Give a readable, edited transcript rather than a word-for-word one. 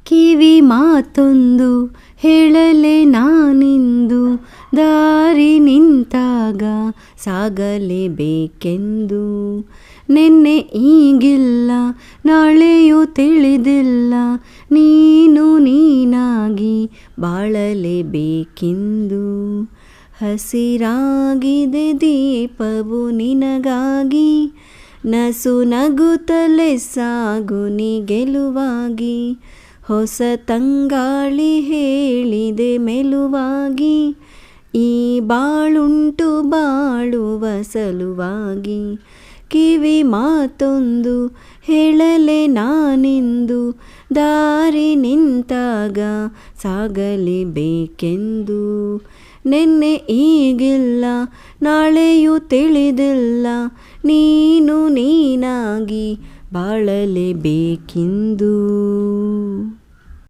ಕಿವಿ ಮಾತೊಂದು ಹೇಳಲೆ ನಾನಿಂದು, ದಾರಿ ನಿಂತಾಗ ಸಾಗಲೇಬೇಕೆಂದು. ನೆನ್ನೆ ಈಗಿಲ್ಲ, ನಾಳೆಯೂ ತಿಳಿದಿಲ್ಲ, ನೀನು ನೀನಾಗಿ ಬಾಳಲೇಬೇಕೆಂದು. ಹಸಿರಾಗಿದೆ ದೀಪವು ನಿನಗಾಗಿ, ನಸು ನಗುತ್ತಲೇ ಸಾಗು ನೀ ಗೆಲುವಾಗಿ. ಹೊಸ ತಂಗಾಳಿ ಹೇಳಿದೆ ಮೆಲುವಾಗಿ, ಈ ಬಾಳುಂಟು ಬಾಳುವ ಸಲುವಾಗಿ. ಕಿವಿ ಮಾತೊಂದು ಹೇಳಲೆ ನಾನಿಂದು, ದಾರಿ ನಿಂತಾಗ ಸಾಗಲೇಬೇಕೆಂದು. ನೆನ್ನೆ ಈಗಿಲ್ಲ, ನಾಳೆಯೂ ತಿಳಿದಿಲ್ಲ, ನೀನು ನೀನಾಗಿ ಬಾಳಲೇಬೇಕೆಂದು.